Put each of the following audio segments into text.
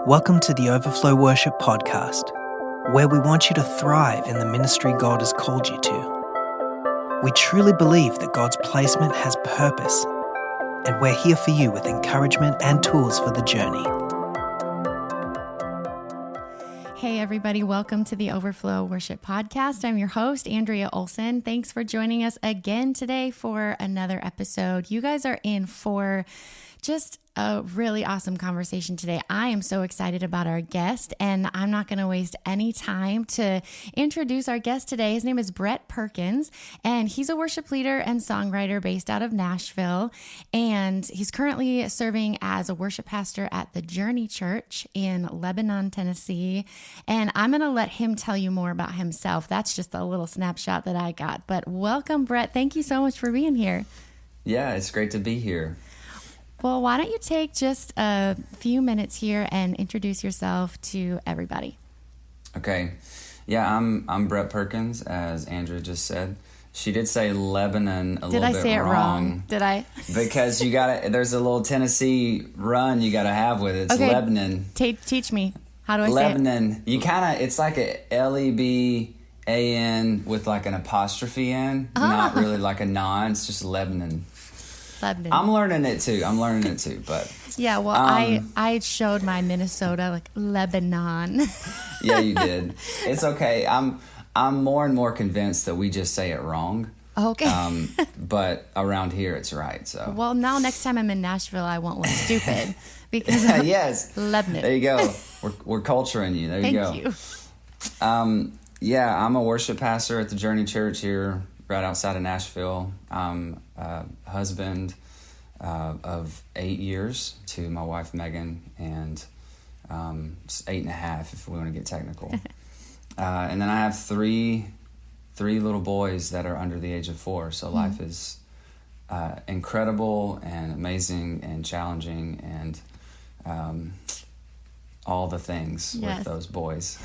Welcome to the Overflow Worship podcast, where we want you to thrive in the ministry God has called you to. We truly believe that God's placement has purpose, and we're here for you with encouragement and tools for the journey. Hey everybody, welcome to the Overflow Worship podcast. I'm your host, Andrea Olson. Thanks for joining us again today for another episode. You guys are in for just a really awesome conversation today. I am so excited about our guest, and I'm not going to waste any time to introduce our guest today. His name is Perkins, and he's a worship leader and songwriter based out of Nashville, and he's currently serving as a worship pastor at the Journey Church in Lebanon, Tennessee, and I'm going to let him tell you more about himself. That's just a little snapshot that I got, but welcome, Brett. Thank you so much for being here. Yeah, it's great to be here. Well, why don't you take just a few minutes here and introduce yourself to everybody? Okay. Yeah, I'm Brett Perkins, as Andrea just said. She did say Lebanon a little bit wrong. Did I say it wrong? Did I? Because there's a little Tennessee run you gotta have with it. It's okay. Lebanon. Teach me. How do I Lebanon. You it's like a Leban with like an apostrophe in, not really like a non. It's just Lebanon. Lebanon. I'm learning it too, but yeah. Well, I showed my Minnesota like Lebanon. Yeah, you did. It's okay. I'm more and more convinced that we just say it wrong. Okay. But around here it's right. So. Well, now next time I'm in Nashville, I won't look stupid because yes, Lebanon. There you go. We're culturing you. There you go. Thank you. Yeah, I'm a worship pastor at the Journey Church here, right outside of Nashville. I'm a husband of 8 years to my wife Megan, and 8.5 if we want to get technical. And then I have three little boys that are under the age of 4. So life is incredible and amazing and challenging and all the things with those boys.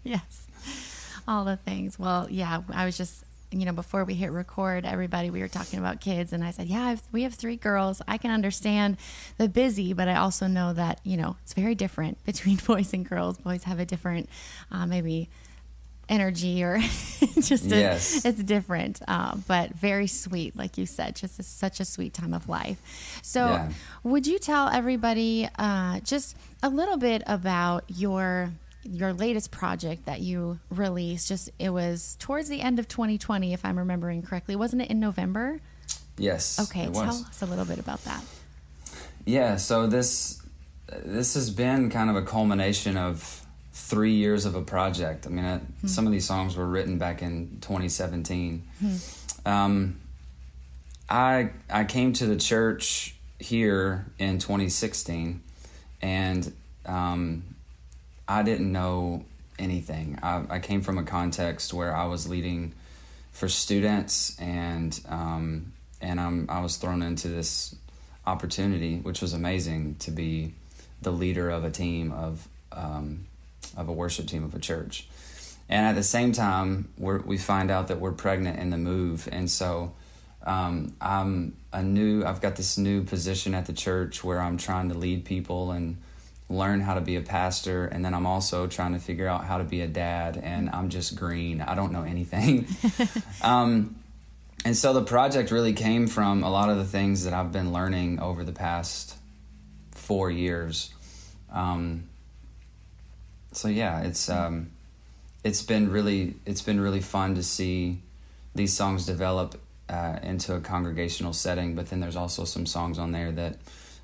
Yes, all the things. Well, yeah, I was just, before we hit record, everybody, we were talking about kids, and I said, we have 3 girls. I can understand the busy, but I also know that, it's very different between boys and girls. Boys have a different, maybe energy or just, it's different, but very sweet, like you said, just such a sweet time of life. So would you tell everybody just a little bit about your latest project that you released? It was towards the end of 2020, if I'm remembering correctly. Wasn't it in November? Yes. Okay, tell us a little bit about that. Yeah, so this has been kind of a culmination of 3 years of a project. I mean, some of these songs were written back in 2017. I came to the church here in 2016, and I didn't know anything. I came from a context where I was leading for students, and I was thrown into this opportunity, which was amazing, to be the leader of a team of a worship team of a church. And at the same time, we find out that we're pregnant in the move, and so I've got this new position at the church where I'm trying to lead people and learn how to be a pastor, and then I'm also trying to figure out how to be a dad, and I'm just green. I don't know anything. And so the project really came from a lot of the things that I've been learning over the past 4 years. So yeah, it's been really fun to see these songs develop into a congregational setting, but then there's also some songs on there that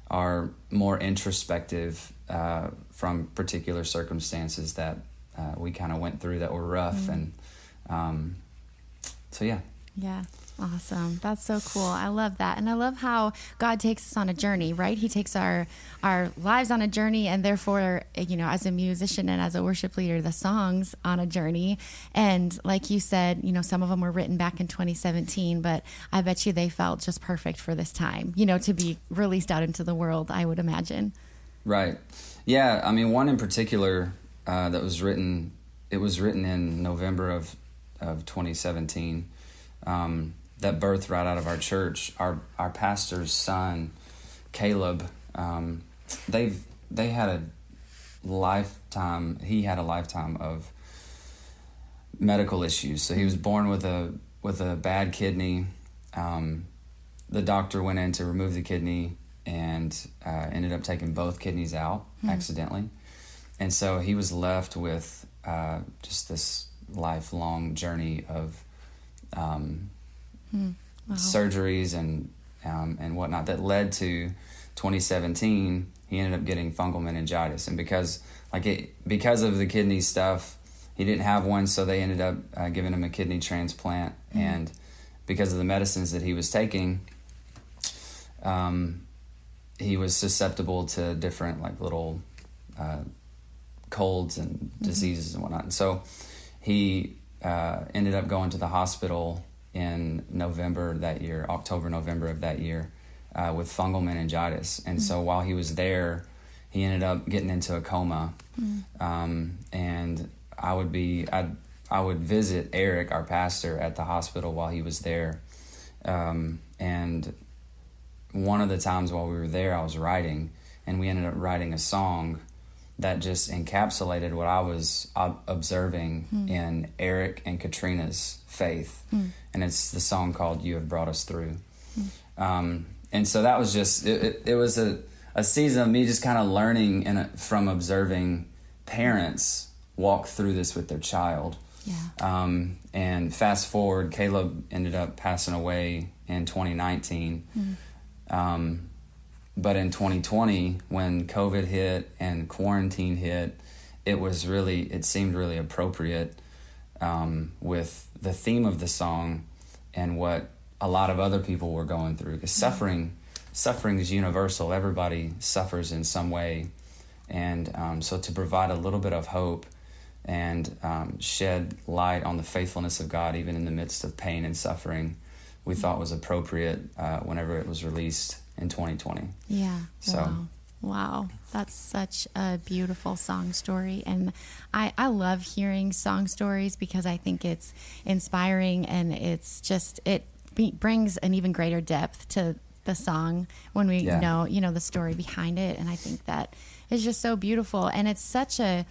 are more introspective from particular circumstances that we kind of went through that were rough. And so yeah. Yeah. Awesome. That's so cool. I love that. And I love how God takes us on a journey, right? He takes our lives on a journey, and therefore, as a musician and as a worship leader, the songs on a journey. And like you said, some of them were written back in 2017, but I bet you they felt just perfect for this time, to be released out into the world, I would imagine. Right. Yeah. I mean, one in particular that was written, it was written in November of 2017. That birthed right out of our church. Our pastor's son, Caleb, they had he had a lifetime of medical issues. So he was born with a bad kidney. The doctor went in to remove the kidney and ended up taking both kidneys out accidentally. And so he was left with just this lifelong journey of surgeries and whatnot that led to 2017. He ended up getting fungal meningitis, and because of the kidney stuff, he didn't have one, so they ended up giving him a kidney transplant. And because of the medicines that he was taking, he was susceptible to different like little colds and diseases and whatnot. And so he ended up going to the hospital in October, November of that year, with fungal meningitis. And so while he was there, he ended up getting into a coma. And I would visit Eric, our pastor, at the hospital while he was there. And one of the times while we were there, I was writing, and we ended up writing a song that just encapsulated what I was observing in Eric and Katrina's faith. And it's the song called "You Have Brought Us Through." And so that was just, it was a season of me just kind of learning from observing parents walk through this with their child. Yeah. And fast forward, Caleb ended up passing away in 2019. But in 2020, when COVID hit and quarantine hit, it seemed really appropriate with the theme of the song and what a lot of other people were going through. Because suffering is universal. Everybody suffers in some way. And so to provide a little bit of hope and shed light on the faithfulness of God, even in the midst of pain and suffering, we thought was appropriate whenever it was released in 2020. Yeah. So. Wow. That's such a beautiful song story. And I love hearing song stories because I think it's inspiring, and it's just, it brings an even greater depth to the song when we know the story behind it. And I think that is just so beautiful. And it's such a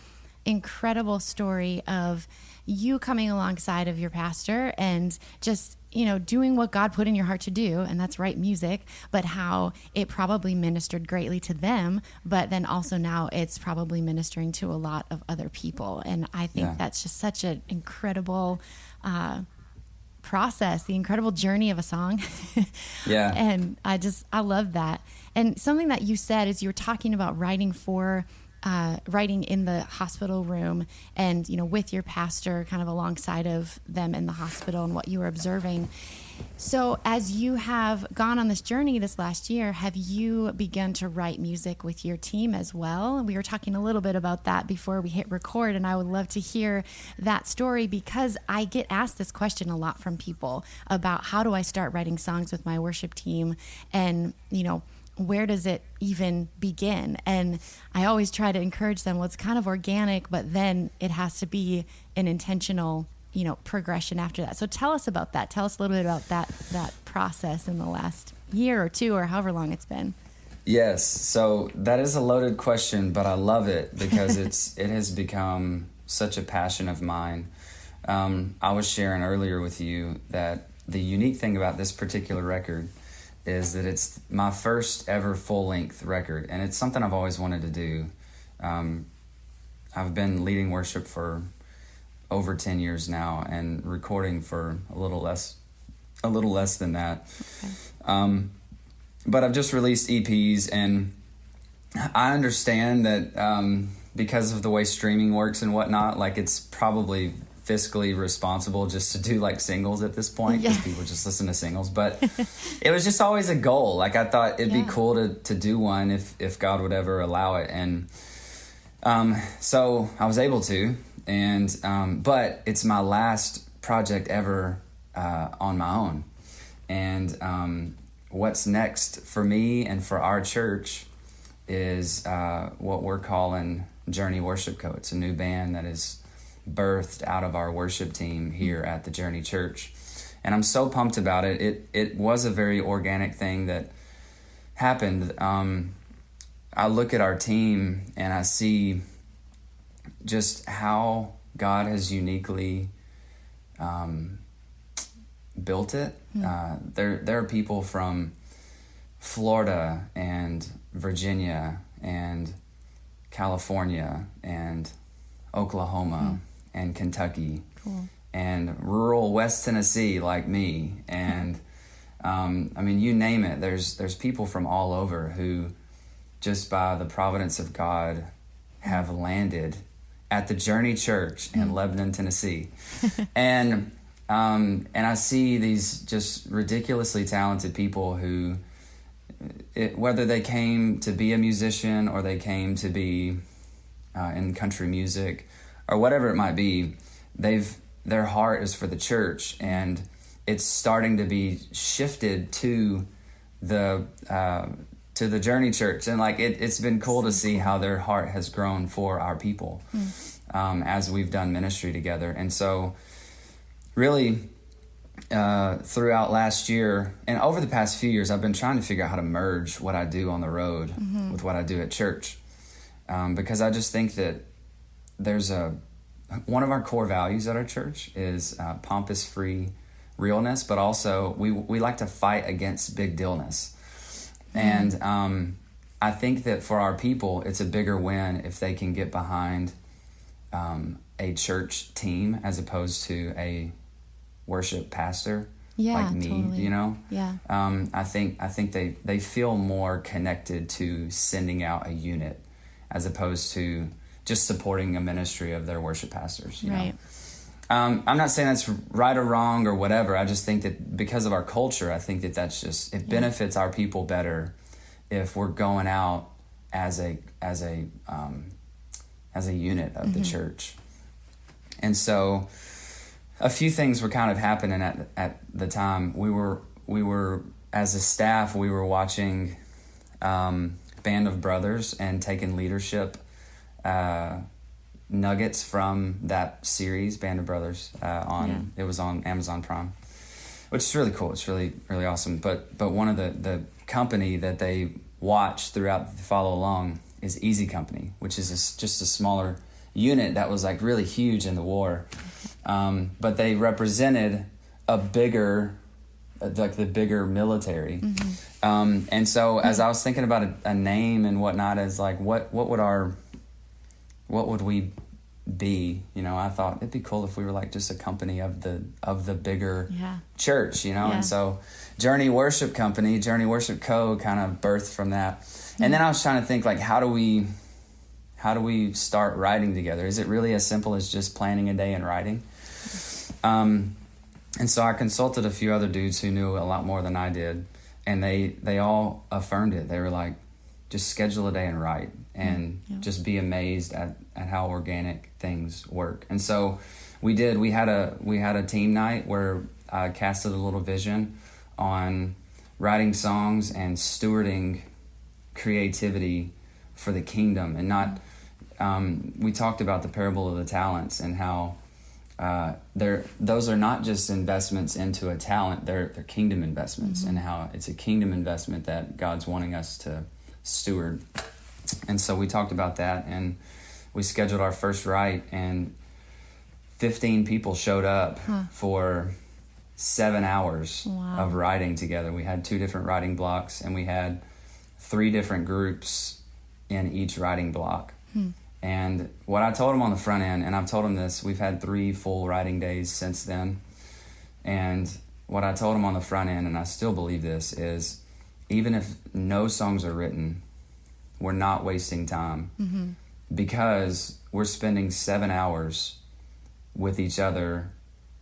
incredible story of you coming alongside of your pastor and just, doing what God put in your heart to do, and that's write music, but how it probably ministered greatly to them, but then also now it's probably ministering to a lot of other people. And I think that's just such an incredible process, the incredible journey of a song. And I love that. And something that you said is you were talking about writing in the hospital room and, with your pastor kind of alongside of them in the hospital and what you were observing. So as you have gone on this journey this last year, have you begun to write music with your team as well? We were talking a little bit about that before we hit record, and I would love to hear that story because I get asked this question a lot from people about how do I start writing songs with my worship team, and, where does it even begin? And I always try to encourage them, well, it's kind of organic, but then it has to be an intentional, progression after that. So tell us about that. Tell us a little bit about that process in the last year or two or however long it's been. Yes. So that is a loaded question, but I love it because it has become such a passion of mine. I was sharing earlier with you that the unique thing about this particular record is that it's my first ever full-length record, and it's something I've always wanted to do. I've been leading worship for over 10 years now and recording for a little less than that. Okay. But I've just released EPs, and I understand that because of the way streaming works and whatnot, like it's probably fiscally responsible just to do like singles at this point because people just listen to singles, but it was just always a goal. Like I thought it'd be cool to do one if God would ever allow it. And so I was able to, and but it's my last project ever on my own. And what's next for me and for our church is what we're calling Journey Worship Co. It's a new band that is birthed out of our worship team here at the Journey Church. And I'm so pumped about it. It was a very organic thing that happened. I look at our team and I see just how God has uniquely built it. There are people from Florida and Virginia and California and Oklahoma and Kentucky and rural West Tennessee like me, and I mean, you name it. There's people from all over who, just by the providence of God, have landed at the Journey Church in Lebanon, Tennessee. And I see these just ridiculously talented people who, whether they came to be a musician or they came to be in country music or whatever it might be, their heart is for the church, and it's starting to be shifted to the Journey Church. And like it's been cool to see how their heart has grown for our people as we've done ministry together. And so really throughout last year and over the past few years, I've been trying to figure out how to merge what I do on the road with what I do at church, because I just think that there's one of our core values at our church is pompous-free realness, but also we like to fight against big dealness. And I think that for our people, it's a bigger win if they can get behind a church team as opposed to a worship pastor like me, totally. you know? Yeah. I think they feel more connected to sending out a unit as opposed to just supporting a ministry of their worship pastors, you know? I'm not saying that's right or wrong or whatever. I just think that because of our culture, I think that that's just, it benefits our people better if we're going out as a unit of the church. And so a few things were kind of happening at the time. We were as a staff, we were watching Band of Brothers and taking leadership nuggets from that series, Band of Brothers, it was on Amazon Prime, which is really cool. It's really, really awesome. But one of the company that they watch throughout the follow along is Easy Company, which is just a smaller unit that was like really huge in the war. But they represented a bigger, like the bigger military. And so as I was thinking about a name and whatnot, as like, what would we be? You know, I thought it'd be cool if we were like just a company of the bigger church, you know? And so Journey Worship Company, Journey Worship Co. kind of birthed from that. And then I was trying to think like, how do we start writing together? Is it really as simple as just planning a day and writing? And so I consulted a few other dudes who knew a lot more than I did, and they all affirmed it. They were like, just schedule a day and write, and just be amazed at how organic things work. And so we did. We had a team night where I casted a little vision on writing songs and stewarding creativity for the kingdom, and not. We talked about the parable of the talents and how those are not just investments into a talent; they're kingdom investments, and how it's a kingdom investment that God's wanting us to steward. And so we talked about that, and we scheduled our first write, and 15 people showed up for 7 hours of writing together. We had 2 different writing blocks, and we had 3 different groups in each writing block. And what I told them on the front end, and I've told them this, we've had 3 full writing days since then. And what I told them on the front end, and I still believe this, is even if no songs are written, we're not wasting time, because we're spending 7 hours with each other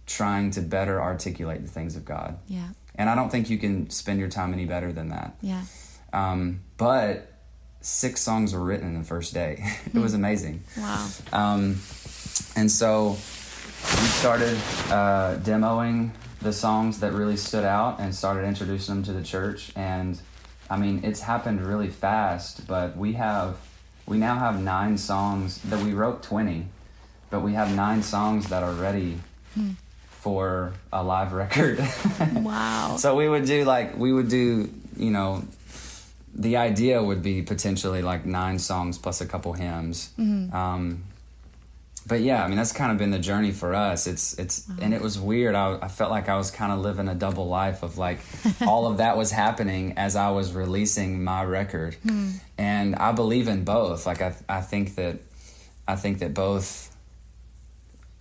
trying to better articulate the things of God. Yeah. And I don't think you can spend your time any better than that. Yeah. But 6 songs were written in the first day. It was amazing. Wow. And so we started demoing the songs that really stood out and started introducing them to the church. And I mean, it's happened really fast, but we now have 9 songs that we wrote 20, but we have 9 songs that are ready for a live record. Wow. So we would do, you know, the idea would be potentially like 9 songs plus a couple hymns. but yeah, I mean, that's kind of been the journey for us. And it was weird. I felt like I was kind of living a double life of like all of that was happening as I was releasing my record. And I believe in both. Like, I think that both,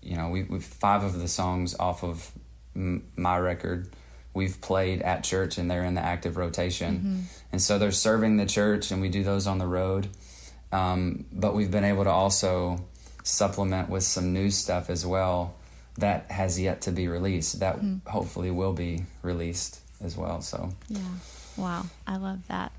you know, we've 5 of the songs off of my record we've played at church, and they're in the active rotation. And so they're serving the church, and we do those on the road. But we've been able to also supplement with some new stuff as well that has yet to be released, that hopefully will be released as well. So yeah, wow, I love that.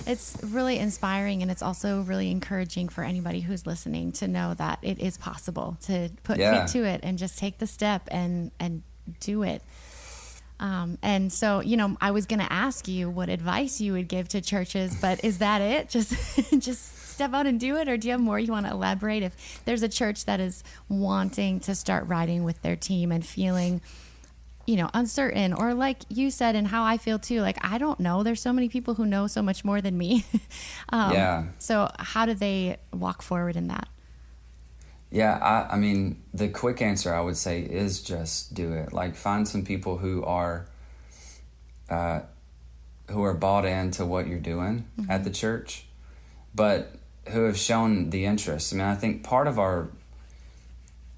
It's really inspiring, and it's also really encouraging for anybody who's listening to know that it is possible to put feet to it and just take the step and do it. And so, you know, I was going to ask you what advice you would give to churches, but is that it? Just step out and do it? Or do you have more you want to elaborate? If there's a church that is wanting to start writing with their team and feeling, you know, uncertain, or like you said, and how I feel too, like, I don't know, there's so many people who know so much more than me. So how do they walk forward in that? Yeah, I mean, the quick answer I would say is just do it. Like, find some people who are bought into what you're doing at the church, but who have shown the interest. I mean, I think part of our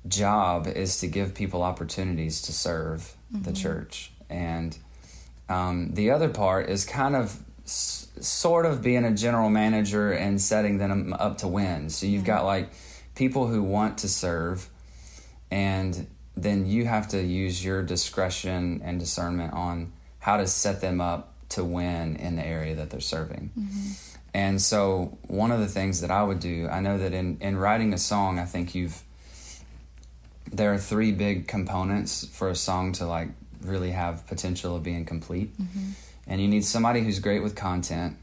job is to give people opportunities to serve the church. And the other part is kind of sort of being a general manager and setting them up to win. So you've got like people who want to serve, and then you have to use your discretion and discernment on how to set them up to win in the area that they're serving. And so one of the things that I would do, I know that in writing a song, I think there are 3 big components for a song to like really have potential of being complete. And you need somebody who's great with content,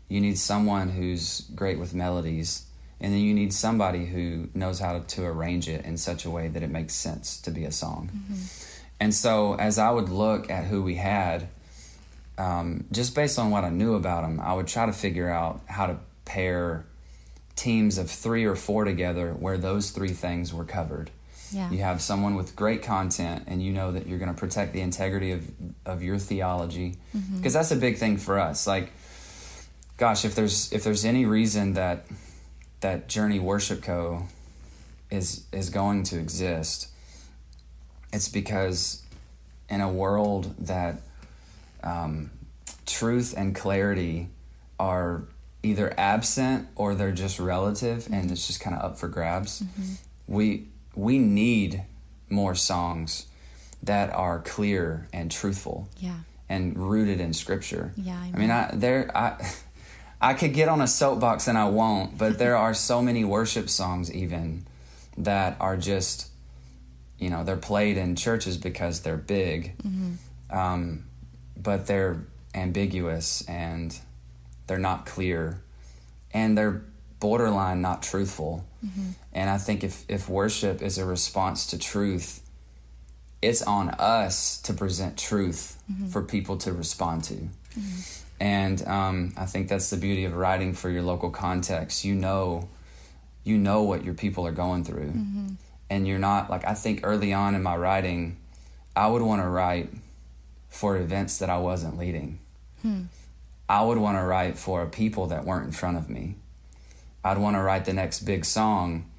you need someone who's great with melodies, and then you need somebody who knows how to arrange it in such a way that it makes sense to be a song. And so as I would look at who we had, just based on what I knew about them, I would try to figure out how to pair teams of 3 or 4 together where those 3 things were covered. You have someone with great content, and you know that you're going to protect the integrity of your theology, because that's a big thing for us. Like, gosh, if there's any reason that Journey Worship Co. is going to exist, it's because in a world that truth and clarity are either absent or they're just relative, and it's just kind of up for grabs, we need more songs that are clear and truthful and rooted in Scripture. I could get on a soapbox and I won't, but there are so many worship songs even that are just, you know, they're played in churches because they're big, but they're ambiguous and they're not clear and they're borderline not truthful. And I think if worship is a response to truth, it's on us to present truth for people to respond to. And I think that's the beauty of writing for your local context. You know what your people are going through. And you're not, like, I think early on in my writing, I would want to write for events that I wasn't leading. I would want to write for a people that weren't in front of me. I'd want to write the next big song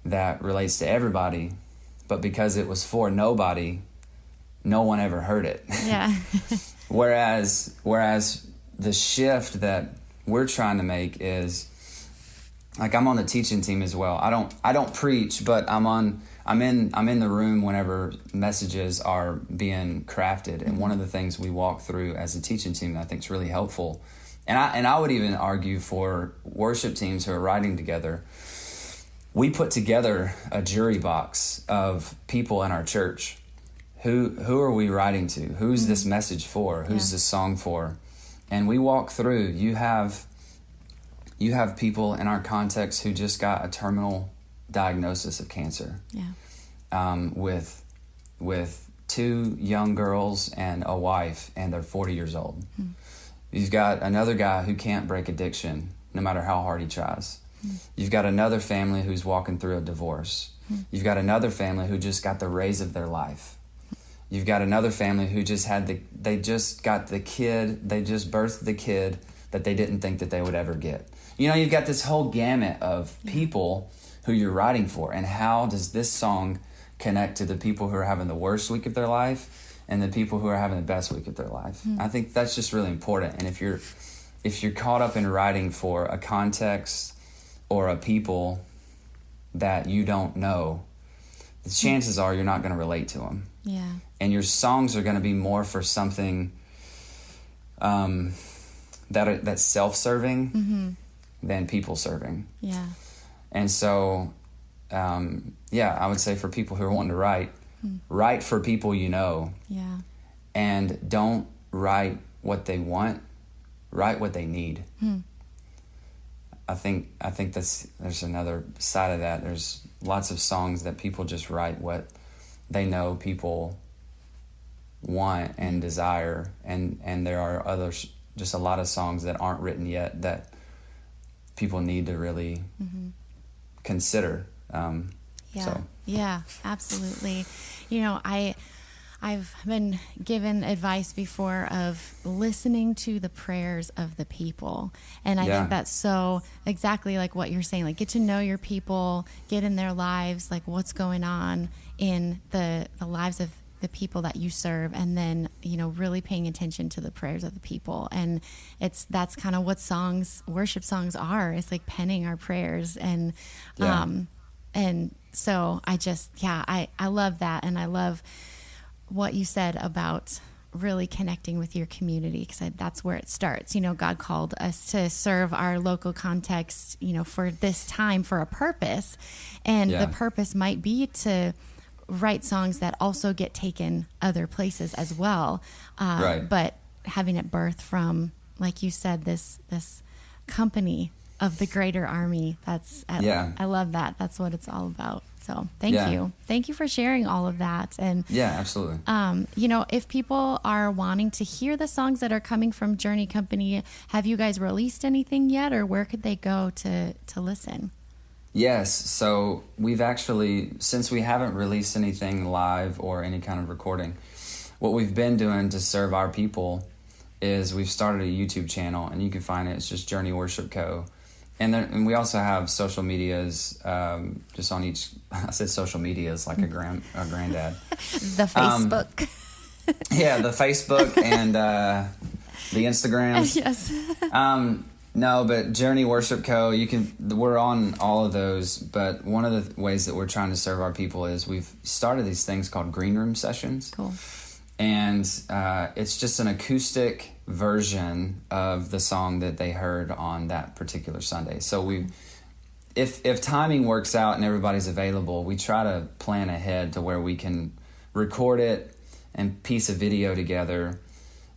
that relates to everybody, but because it was for nobody, no one ever heard it. Whereas the shift that we're trying to make is, like, I'm on the teaching team as well. I don't preach, but I'm in the room whenever messages are being crafted. And one of the things we walk through as a teaching team that I think is really helpful, and I would even argue for worship teams who are writing together, we put together a jury box of people in our church. Who are we writing to? Who's this message for? Who's this song for? And we walk through. You have people in our context who just got a terminal diagnosis of cancer. With 2 young girls and a wife, and they're 40 years old. You've got another guy who can't break addiction no matter how hard he tries. You've got another family who's walking through a divorce. You've got another family who just got the raise of their life. You've got another family who just they just got the kid, they just birthed the kid that they didn't think that they would ever get. You know, you've got this whole gamut of people who you're writing for. And how does this song connect to the people who are having the worst week of their life and the people who are having the best week of their life? I think that's just really important. And if you're caught up in writing for a context or a people that you don't know, the chances are you're not going to relate to them. Yeah. And your songs are going to be more for something that's self-serving than people-serving. Yeah. And so, I would say for people who are wanting to write for people you know. Yeah. And don't write what they want, write what they need. I think there's another side of that. There's lots of songs that people just write what they know people want and desire, and there are others, just a lot of songs that aren't written yet that people need to really consider. Yeah, absolutely. You know, I've been given advice before of listening to the prayers of the people. And I think that's so exactly like what you're saying, like get to know your people, get in their lives, like what's going on in the lives of the people that you serve, and then, you know, really paying attention to the prayers of the people. And that's kind of what worship songs are. It's like penning our prayers. And so I love that. And I love what you said about really connecting with your community, because that's where it starts. You know, God called us to serve our local context, you know, for this time, for a purpose. And the purpose might be to write songs that also get taken other places as well. But having it birth from, like you said, this company of the greater army. I love that. That's what it's all about. So thank you. Thank you for sharing all of that. And absolutely. You know, if people are wanting to hear the songs that are coming from Journey Company, have you guys released anything yet, or where could they go to listen? Yes. So we've actually, since we haven't released anything live or any kind of recording, what we've been doing to serve our people is we've started a YouTube channel, and you can find it. It's just Journey Worship Co. And we also have social medias, just on each. I said social medias like a granddad. The Facebook. The Facebook and the Instagrams. Yes. No, but Journey Worship Co. We're on all of those. But one of the ways that we're trying to serve our people is we've started these things called green room sessions. Cool. And it's just an acoustic version of the song that they heard on that particular Sunday. So if timing works out and everybody's available, we try to plan ahead to where we can record it and piece a video together,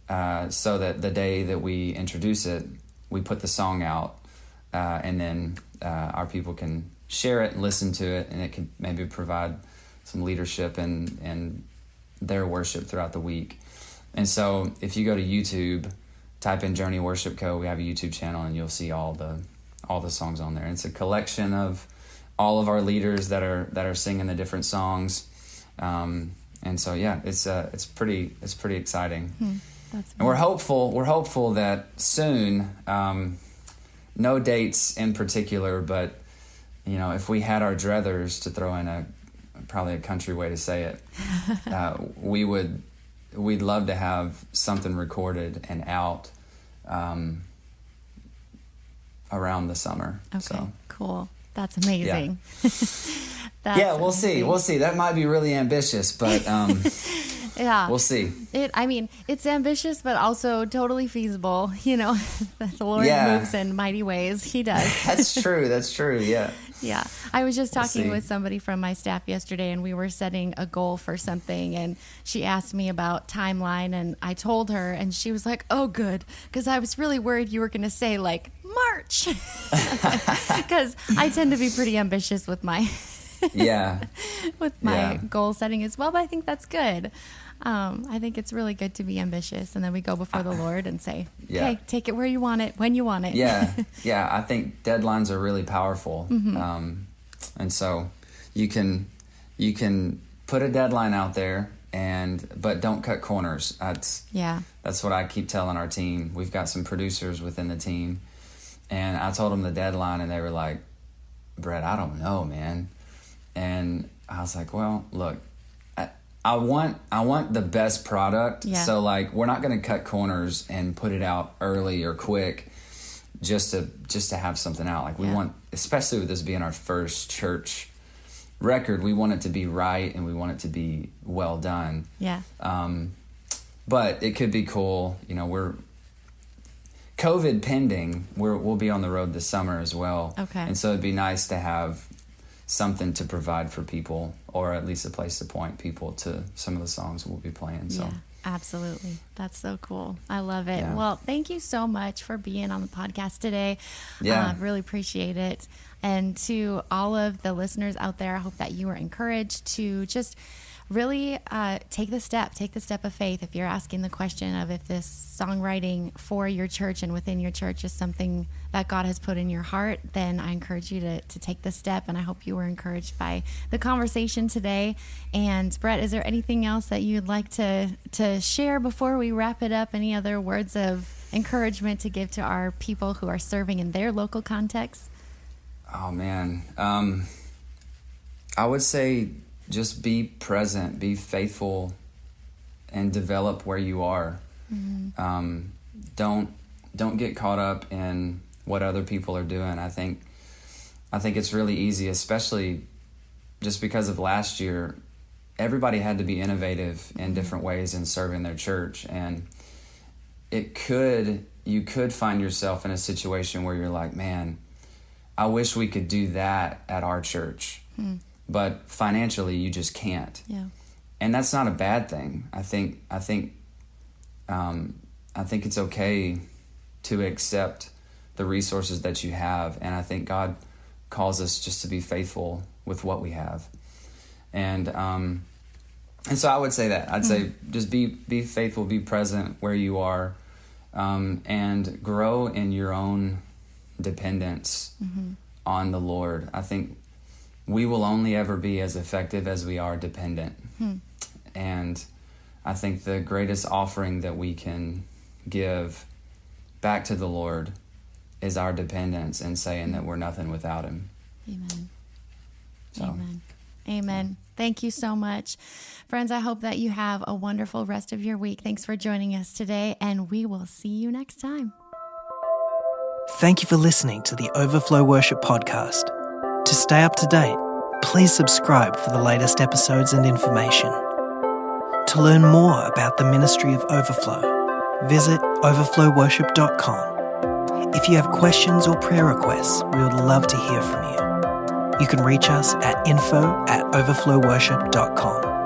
so that the day that we introduce it, we put the song out, and then our people can share it and listen to it, and it can maybe provide some leadership and their worship throughout the week. And so if you go to YouTube, type in Journey Worship Co., we have a YouTube channel, and you'll see all the songs on there. And it's a collection of all of our leaders that are singing the different songs. And so it's pretty exciting. That's and we're hopeful that soon, no dates in particular, but you know, if we had our druthers, to throw in probably a country way to say it, we'd love to have something recorded and out around the summer. Okay, so cool. That's amazing. We'll see. We'll see. That might be really ambitious, but we'll see. It's ambitious, but also totally feasible. You know, the Lord moves in mighty ways. He does. That's true. Yeah. Yeah. I was just talking with somebody from my staff yesterday, and we were setting a goal for something, and she asked me about timeline, and I told her, and she was like, oh, good, because I was really worried you were going to say, like, March, because I tend to be pretty ambitious with my goal setting as well, but I think that's good. I think it's really good to be ambitious, and then we go before the Lord and say, Yeah. "Okay, take it where you want it, when you want it." Yeah, I think deadlines are really powerful, and so you can put a deadline out there, but don't cut corners. That's what I keep telling our team. We've got some producers within the team, and I told them the deadline, and they were like, "Brett, I don't know, man." And I was like, "Well, look, I want the best product. Yeah. So like, we're not going to cut corners and put it out early or quick just to have something out. Like we want, especially with this being our first church record, we want it to be right and we want it to be well done. Yeah. But it could be cool. We're COVID pending. We'll be on the road this summer as well. Okay. And so it'd be nice to have something to provide for people, or at least a place to point people to some of the songs we'll be playing. So. Yeah, absolutely. That's so cool. I love it. Yeah. Well, thank you so much for being on the podcast today. Yeah. Really appreciate it. And to all of the listeners out there, I hope that you were encouraged to just really take the step of faith. If you're asking the question of if this songwriting for your church and within your church is something that God has put in your heart, then I encourage you to take the step. And I hope you were encouraged by the conversation today. And Brett, is there anything else that you'd like to share before we wrap it up? Any other words of encouragement to give to our people who are serving in their local context? Oh man. I would say just be present, be faithful, and develop where you are. Mm-hmm. Don't get caught up in what other people are doing. I think it's really easy, especially just because of last year. Everybody had to be innovative in different ways in serving their church, and you could find yourself in a situation where you're like, man, I wish we could do that at our church. But financially, you just can't. Yeah. And that's not a bad thing. I think it's okay to accept the resources that you have, and I think God calls us just to be faithful with what we have. And so I would say that. I'd say just be faithful, be present where you are, and grow in your own dependence on the Lord. I think we will only ever be as effective as we are dependent. And I think the greatest offering that we can give back to the Lord is our dependence and saying that we're nothing without Him. Amen. So. Amen. Thank you so much. Friends, I hope that you have a wonderful rest of your week. Thanks for joining us today, and we will see you next time. Thank you for listening to the Overflow Worship podcast. To stay up to date, please subscribe for the latest episodes and information. To learn more about the ministry of Overflow, visit overflowworship.com. If you have questions or prayer requests, we would love to hear from you. You can reach us at info@overflowworship.com.